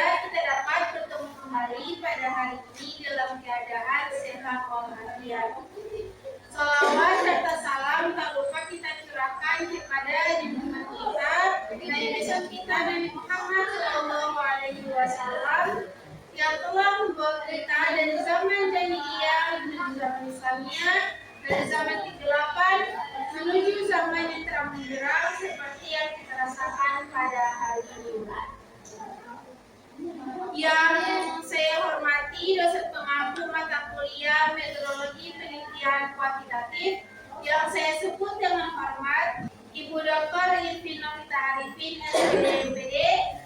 berbahagia kita dapat bertemu kembali pada hari ini dalam keadaan sehat walafiat. Salawat serta salam tak lupa kita curahkan kepada junjungan kita, Nabi besar kita Nabi Muhammad SAW yang telah membawa kita dari zaman jahiliyah menuju zaman Islamnya, dari zaman kegelapan menuju zaman yang terang benderang seperti yang kita rasakan pada hari ini. Yang saya hormati dosen pengampu mata kuliah metodologi penelitian kuantitatif yang saya sebut dengan hormat Ibu Dr. Irvin Novita Arifin SPD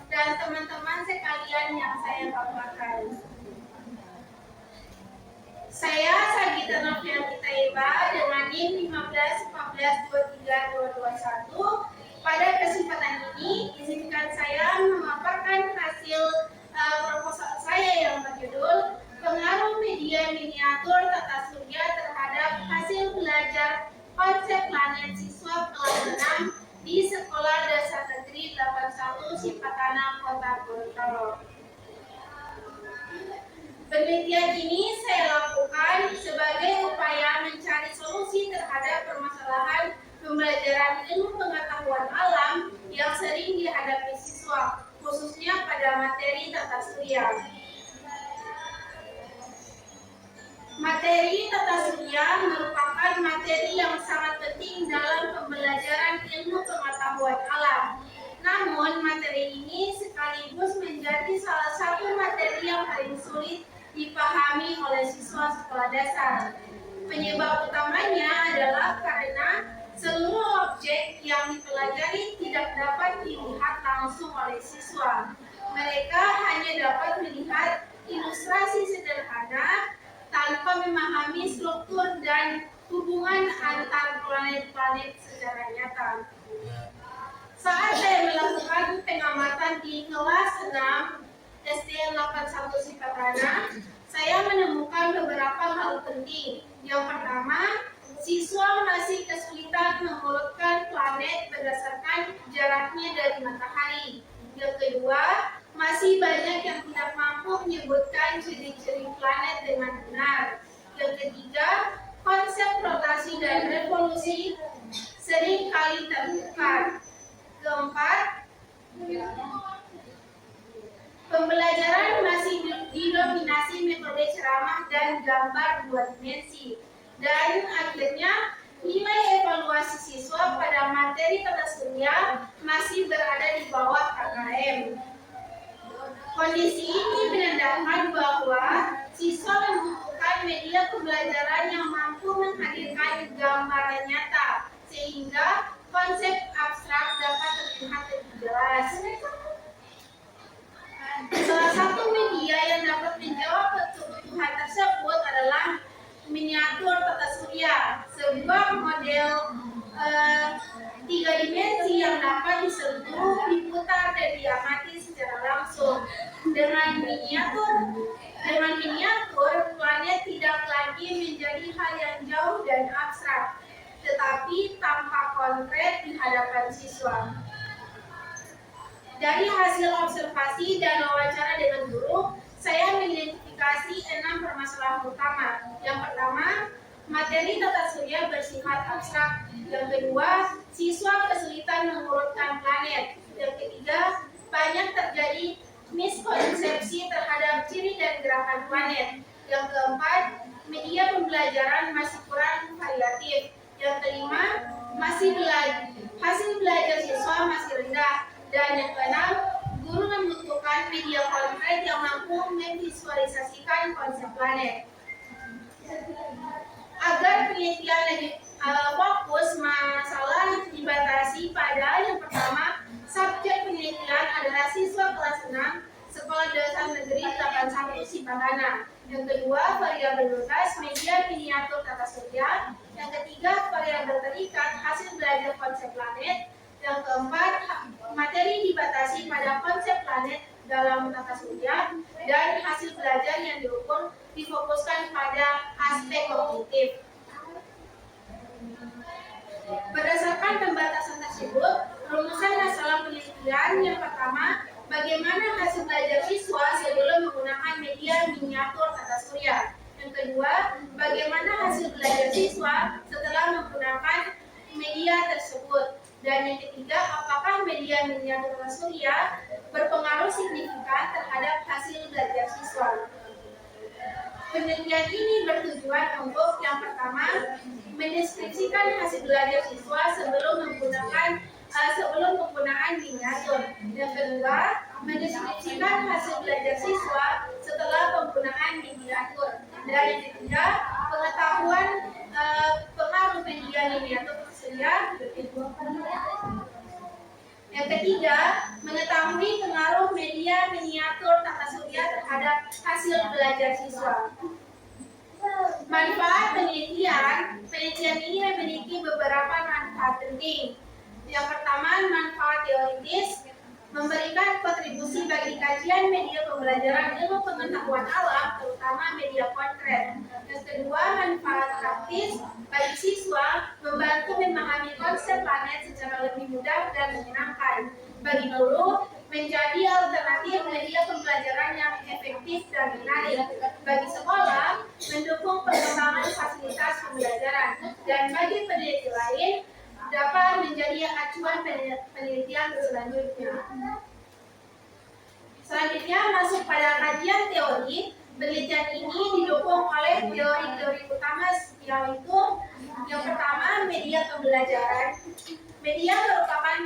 dan teman-teman sekalian yang saya banggakan. Saya Sagita Novianti Taiba dengan NIM 151423221. Pada kesempatan ini, izinkan saya memaparkan hasil proposal saya yang berjudul Pengaruh Media Miniatur Tata Surya terhadap hasil belajar konsep planet siswa kelas 6 di Sekolah Dasar Negeri 81 Sipatana, Kota Gorontalo. Penelitian ini saya lakukan sebagai upaya mencari solusi terhadap permasalahan pembelajaran ilmu pengetahuan alam yang sering dihadapi siswa, khususnya pada materi tata surya. Materi tata surya merupakan materi yang sangat penting dalam pembelajaran ilmu pengetahuan alam. Namun, materi ini sekaligus menjadi salah satu materi yang paling sulit dipahami oleh siswa sekolah dasar. Penyebab utamanya adalah karena seluruh objek yang dipelajari tidak dapat dilihat langsung oleh siswa. Mereka hanya dapat melihat ilustrasi sederhana tanpa memahami struktur dan hubungan antar planet-planet secara nyata. Saat saya melakukan pengamatan di kelas 6 SDN 81 Sipatana, saya menemukan beberapa hal penting. Yang pertama, siswa masih kesulitan mengurutkan planet berdasarkan jaraknya dari matahari. Yang kedua, masih banyak yang tidak mampu menyebutkan ciri-ciri planet dengan benar. Yang ketiga, konsep rotasi dan revolusi sering kali tertukar. Keempat, pembelajaran masih didominasi metode ceramah dan gambar dua dimensi. Dan akhirnya, nilai evaluasi siswa pada materi tata surya masih berada di bawah KKM. Kondisi ini menandakan bahwa siswa membutuhkan media pembelajaran yang mampu menghadirkan gambaran nyata, sehingga konsep abstrak dapat terlihat lebih jelas. Salah satu media yang dapat menjawab kebutuhan tersebut adalah miniatur tata surya, sebuah model 3 dimensi yang dapat disentuh, diputar, dan diamati secara langsung. Dengan miniatur, planet tidak lagi menjadi hal yang jauh dan abstrak, tetapi tampak konkret di hadapan siswa. Dari hasil observasi dan wawancara dengan guru, saya mengidentifikasi 6 permasalahan utama. Yang pertama, materi tata surya bersifat abstrak. Yang kedua, siswa kesulitan mengurutkan planet. Yang ketiga, banyak terjadi miskonsepsi terhadap ciri dan gerakan planet. Yang keempat, media pembelajaran masih kurang variatif. Yang kelima, hasil belajar siswa masih rendah. Dan yang keenam, guru membutuhkan media konkret yang mampu memvisualisasikan konsep planet. Agar penelitian lebih fokus, masalah dibatasi pada yang pertama, subjek penelitian adalah siswa kelas 6 Sekolah Dasar Negeri 81 Sipatana. Yang kedua, variabel bebas media miniatur tata surya. Yang ketiga, variabel terikat hasil belajar konsep planet. Yang keempat, materi dibatasi pada konsep planet dalam tata surya, dan hasil belajar yang diukur difokuskan pada aspek kognitif. Berdasarkan pembatasan tersebut, rumusan masalah penelitian yang pertama, bagaimana hasil belajar siswa siswa setelah menggunakan media tersebut. Dan yang ketiga, apakah media miniatur surya berpengaruh signifikan terhadap hasil belajar siswa? Penelitian ini bertujuan untuk yang pertama, mendeskripsikan hasil belajar siswa sebelum penggunaan miniatur. Yang kedua, mendeskripsikan hasil belajar siswa setelah penggunaan miniatur. Dan yang ketiga, pengetahuan pengaruh media miniatur surya. Yang ketiga, mengetahui pengaruh media miniatur tata surya terhadap hasil belajar siswa. Manfaat penelitian ini memiliki beberapa manfaat penting. Yang pertama, manfaat teoritis, memberikan kontribusi bagi kajian media pembelajaran ilmu pengetahuan alam, terutama media konkret. Yang kedua, manfaat praktis bagi siswa, membantu memahami konsep planet secara lebih mudah dan menyenangkan. Bagi guru, menjadi alternatif media pembelajaran yang efektif dan menarik. Bagi sekolah, mendukung pengembangan fasilitas pembelajaran. Dan bagi peneliti lain, dapat menjadi acuan penelitian selanjutnya. Selanjutnya masuk pada kajian teori. Penelitian ini didukung oleh teori-teori utama, yaitu yang pertama, media pembelajaran. Media merupakan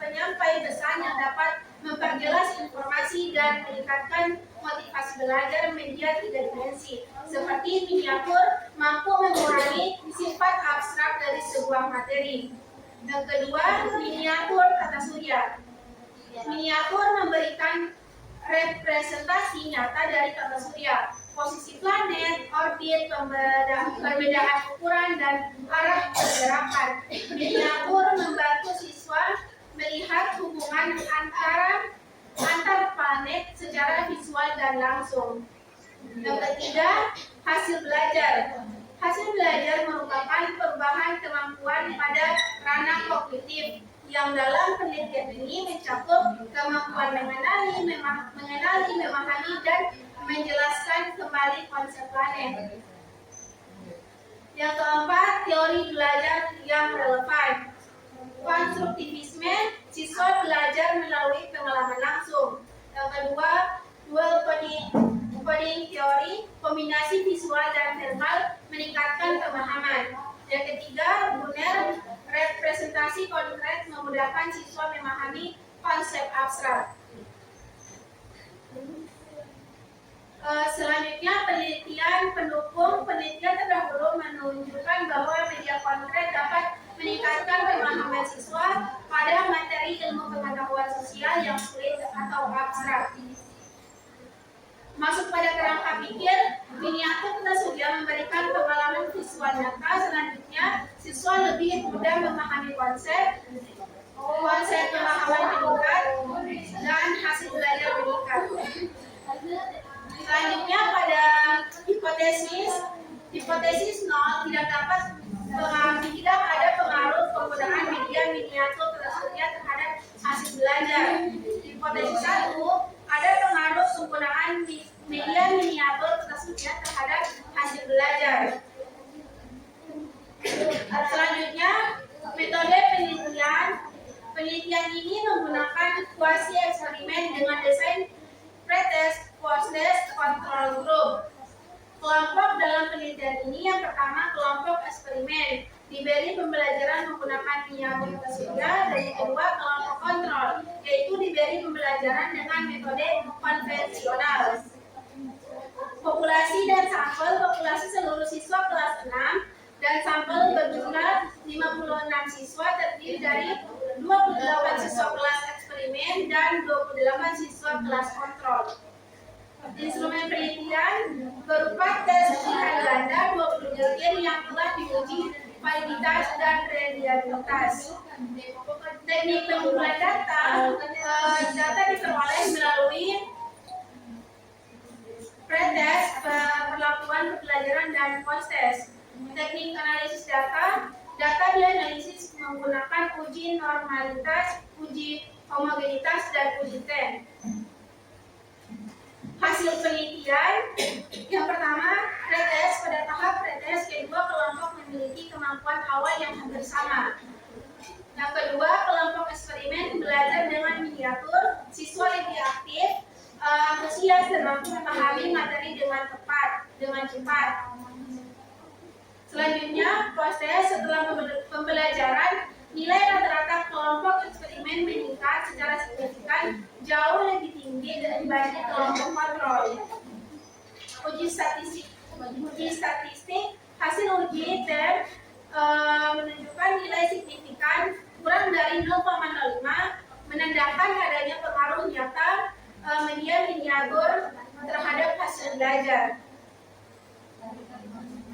penyampai pesan yang dapat memperjelas informasi dan meningkatkan motivasi belajar. Media 3 dimensi seperti miniatur mampu mengurangi sifat abstrak dari sebuah materi. Yang kedua, miniatur tata surya. Miniatur memberikan representasi nyata dari tata surya, posisi planet, orbit, perbedaan ukuran, dan arah pergerakan. Miniatur membantu siswa melihat hubungan antar planet secara visual dan langsung. Yang ketiga, hasil belajar. Hasil belajar merupakan perubahan kemampuan pada ranah kognitif yang dalam penelitian ini mencakup kemampuan mengenali, memahami, dan menjelaskan kembali konsep planet. Yang keempat, teori belajar yang relevan. Konstruktivisme, siswa belajar melalui pengalaman langsung. Yang kedua, dual coding teori, kombinasi visual dan verbal meningkatkan pemahaman. Yang ketiga, Brunner, representasi konkret memudahkan siswa memahami konsep abstrak. Selanjutnya, penelitian pendukung. Penelitian terdahulu menunjukkan bahwa media konkret dapat meningkatkan pemahaman siswa pada materi ilmu pengetahuan sosial yang sulit atau abstrak. Masuk pada kerangka pikir, miniatur tata surya memberikan pengalaman visual nyata. Selanjutnya, siswa lebih mudah memahami konsep pemahaman meningkat, dan hasil belajar meningkat. Selanjutnya pada hipotesis 0 tidak ada pengaruh penggunaan media miniatur tata surya terhadap hasil belajar. Hipotesis 1, ada pengaruh penggunaan media miniatur tata surya terhadap hasil belajar. Selanjutnya, metode penelitian ini menggunakan kuasi eksperimen dengan desain pretest, post-test, control group. Kelompok dalam penelitian ini yang pertama kelompok eksperimen, diberi pembelajaran menggunakan miniatur tata surya, dan yang kedua kelompok kontrol, yaitu diberi pembelajaran dengan metode konvensional. Populasi dan sampel. Populasi seluruh siswa kelas 6 dan sampel berjumlah 56 siswa terdiri dari 28 siswa kelas eksperimen dan 28 siswa kelas kontrol. Instrumen penelitian berupa tes pilihan ganda 20 butir yang telah diuji validitas dan reliabilitas. Teknik pengumpulan data diperoleh melalui pretest, perlakuan pembelajaran, dan post-test. Teknik analisis data dianalisis menggunakan uji normalitas, uji homogenitas, dan uji trend. Hasil penelitian yang pertama, pretest. Pada tahap pretest, kedua kelompok awal yang hampir sama. Yang kedua, kelompok eksperimen belajar dengan miniatur, siswa lebih aktif, antusias dan mampu memahami materi dengan cepat. Selanjutnya, proses setelah pembelajaran, nilai rata-rata kelompok eksperimen meningkat secara signifikan jauh lebih tinggi dibanding kelompok kontrol. Uji statistik hasil uji TEM menunjukkan nilai signifikan kurang dari 0,05 menandakan adanya pengaruh nyata media miniatur terhadap hasil belajar.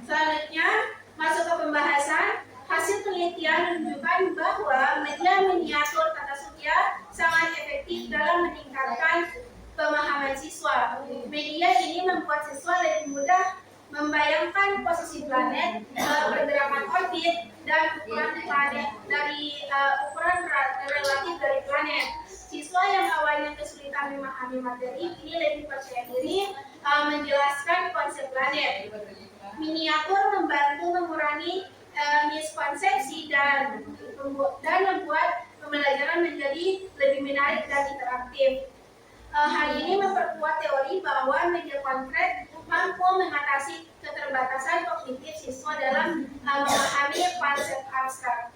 Selanjutnya, masuk ke pembahasan. Hasil penelitian menunjukkan bahwa media miniatur tata surya sangat efektif dalam meningkatkan pemahaman siswa. Media ini membuat siswa lebih mudah membayangkan posisi planet, pergerakan orbit, dan ukuran planet dari ukuran relatif dari planet. Siswa yang awalnya kesulitan memahami materi kini lebih percaya diri menjelaskan konsep planet. Miniatur membantu mengurangi miskonsepsi dan membuat pembelajaran menjadi lebih menarik dan interaktif. Hal ini memperkuat teori bahwa media konkret mampu mengatasi keterbatasan kognitif siswa dalam memahami konsep abstrak.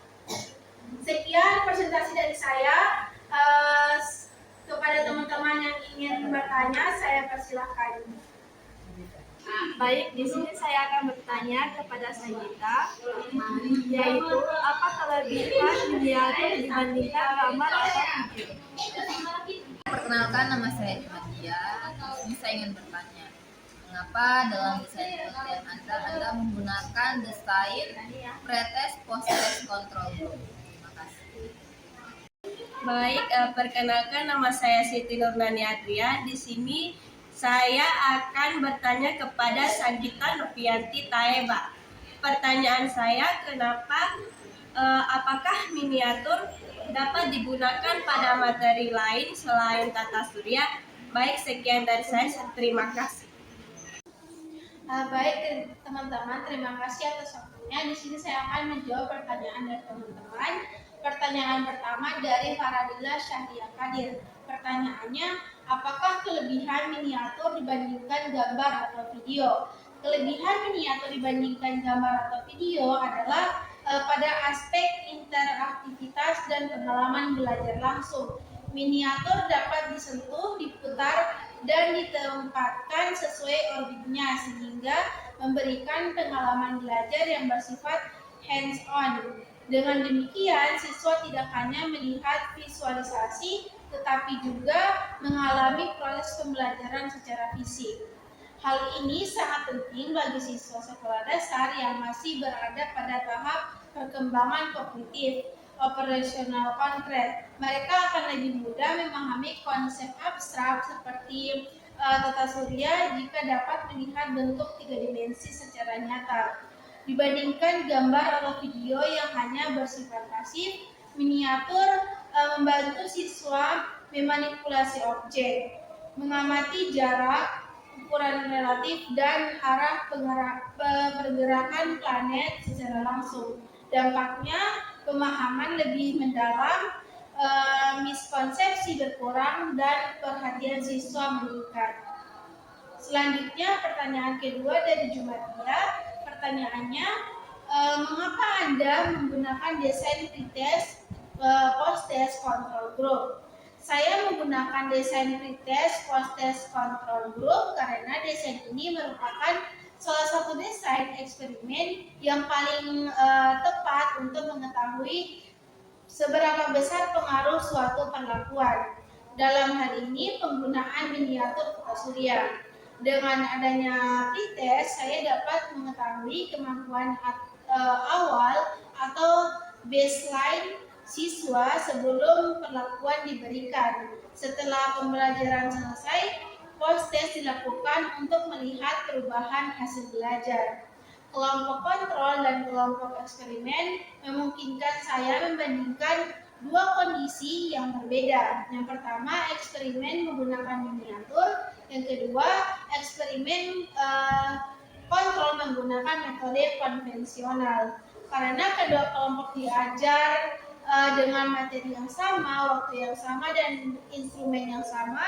Sekian presentasi dari saya. Kepada teman-teman yang ingin bertanya, saya persilahkan. Baik, di sini saya akan bertanya kepada Sanjita, yaitu apa kelebihan miniatur dibandingkan gambar atau video? Perkenalkan, nama saya Jumadia. Ini saya ingin bertanya, mengapa dalam desain penelitian Anda menggunakan desain pretest post-test control group? Terima kasih. Baik, perkenalkan, nama saya Siti Nurnani Adria. Di sini saya akan bertanya kepada Sanjita Novianti Taeba. Pertanyaan saya, apakah miniatur dapat digunakan pada materi lain selain tata surya? Baik, sekian dari saya. Terima kasih. Baik teman-teman, terima kasih atas waktunya. Di sini saya akan menjawab pertanyaan dari teman-teman. Pertanyaan pertama dari Faradila Syahria Kadir. Pertanyaannya, apakah kelebihan miniatur dibandingkan gambar atau video? Kelebihan miniatur dibandingkan gambar atau video adalah pada aspek interaktivitas dan pengalaman belajar langsung. Miniatur dapat disentuh, diputar, dan ditempatkan sesuai orbitnya sehingga memberikan pengalaman belajar yang bersifat hands-on. Dengan demikian, siswa tidak hanya melihat visualisasi, tetapi juga mengalami proses pembelajaran secara fisik. Hal ini sangat penting bagi siswa sekolah dasar yang masih berada pada tahap perkembangan kognitif, operasional konkret. Mereka akan lebih mudah memahami konsep abstrak seperti tata surya jika dapat melihat bentuk tiga dimensi secara nyata. Dibandingkan gambar atau video yang hanya bersifat pasif, miniatur membantu siswa memanipulasi objek, mengamati jarak, ukuran relatif, dan arah pergerakan planet secara langsung. Dampaknya, pemahaman lebih mendalam, miskonsepsi berkurang, dan perhatian siswa meningkat. Selanjutnya, pertanyaan kedua dari Jumadia. Pertanyaannya, mengapa Anda menggunakan desain pretest post-test control group? Saya menggunakan desain pretest post-test control group karena desain ini merupakan salah satu desain eksperimen yang paling tepat untuk mengetahui seberapa besar pengaruh suatu perlakuan. Dalam hal ini, penggunaan miniatur tata surya. Dengan adanya pretest, saya dapat mengetahui kemampuan awal atau baseline siswa sebelum perlakuan diberikan. Setelah pembelajaran selesai, post-test dilakukan untuk melihat perubahan hasil belajar. Kelompok kontrol dan kelompok eksperimen memungkinkan saya membandingkan dua kondisi yang berbeda. Yang pertama, eksperimen menggunakan miniatur. Yang kedua, eksperimen kontrol menggunakan metode konvensional. Karena kedua kelompok diajar dengan materi yang sama, waktu yang sama, dan instrumen yang sama,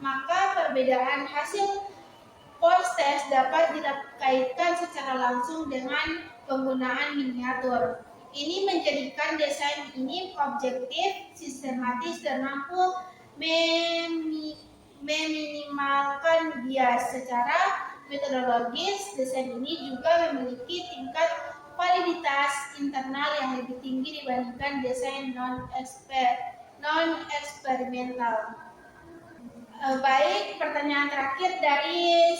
maka perbedaan hasil post-test dapat dikaitkan secara langsung dengan penggunaan miniatur. Ini menjadikan desain ini objektif, sistematis, dan mampu meminimalkan bias. Secara metodologis, desain ini juga memiliki tingkat validitas internal yang lebih tinggi dibandingkan desain non-eksperimental. Baik, pertanyaan terakhir dari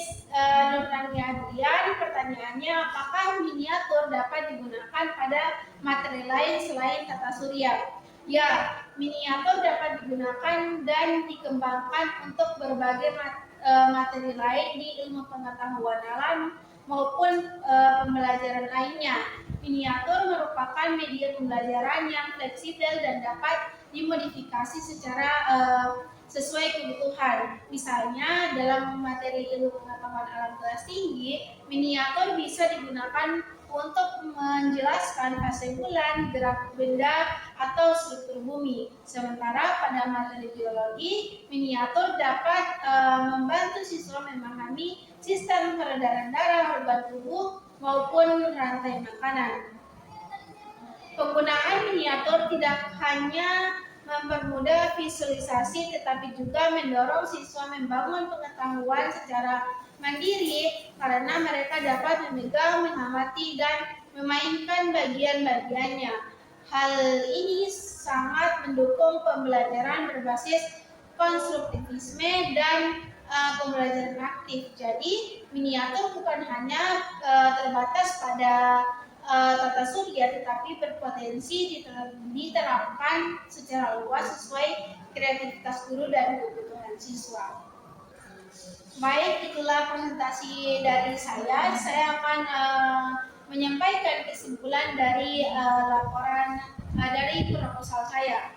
Nurani Adrian. Pertanyaannya, apakah miniatur dapat digunakan pada materi lain selain tata surya? Ya, miniatur dapat digunakan dan dikembangkan untuk berbagai materi lain di ilmu pengetahuan alam maupun pembelajaran lainnya. Miniatur merupakan media pembelajaran yang fleksibel dan dapat dimodifikasi secara sesuai kebutuhan. Misalnya dalam materi ilmu pengetahuan alam kelas tinggi, miniatur bisa digunakan untuk menjelaskan fase bulan, gerak benda, atau struktur bumi. Sementara pada materi biologi, miniatur dapat membantu siswa memahami sistem peredaran darah, organ tubuh, maupun rantai makanan. Penggunaan miniatur tidak hanya mempermudah visualisasi tetapi juga mendorong siswa membangun pengetahuan secara mandiri karena mereka dapat memegang, mengamati, dan memainkan bagian-bagiannya. Hal ini sangat mendukung pembelajaran berbasis konstruktivisme dan pembelajaran aktif. Jadi, miniatur bukan hanya terbatas pada tata surya, tetapi berpotensi diterapkan secara luas sesuai kreativitas guru dan kebutuhan siswa. Baik, itulah presentasi dari saya. Saya akan menyampaikan kesimpulan dari laporan dari proposal saya.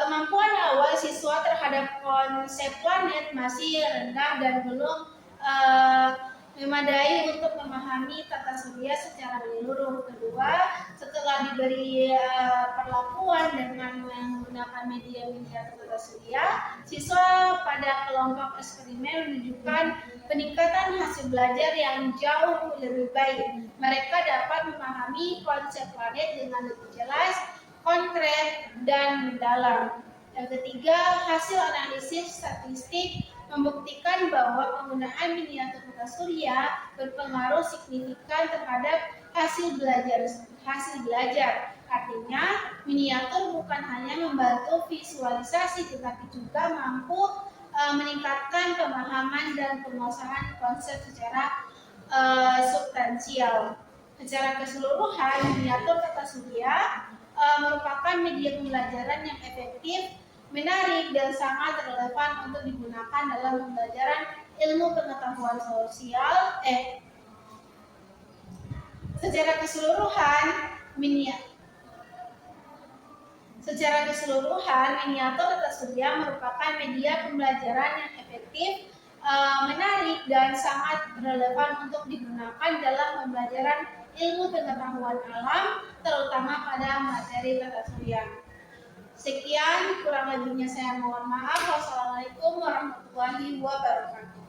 Kemampuan awal siswa terhadap konsep planet masih rendah dan belum memadai untuk memahami tata surya secara menyeluruh. Kedua, setelah diberi perlakuan dengan menggunakan media tata surya, siswa pada kelompok eksperimen menunjukkan peningkatan hasil belajar yang jauh lebih baik. Mereka dapat memahami konsep planet dengan lebih jelas, konkret, dan mendalam. Yang ketiga, hasil analisis statistik membuktikan bahwa penggunaan miniatur tata surya berpengaruh signifikan terhadap hasil belajar. Artinya, miniatur bukan hanya membantu visualisasi tetapi juga mampu meningkatkan pemahaman dan penguasaan konsep secara substansial. Secara keseluruhan, miniatur tata surya merupakan media pembelajaran yang efektif, menarik, dan sangat relevan untuk digunakan dalam pembelajaran ilmu pengetahuan sosial. Secara keseluruhan, miniatur tata surya merupakan media pembelajaran yang efektif, menarik, dan sangat relevan untuk digunakan dalam pembelajaran ilmu pengetahuan alam, terutama pada materi tata surya. Sekian, kurang lebihnya saya mohon maaf. Wassalamualaikum warahmatullahi wabarakatuh.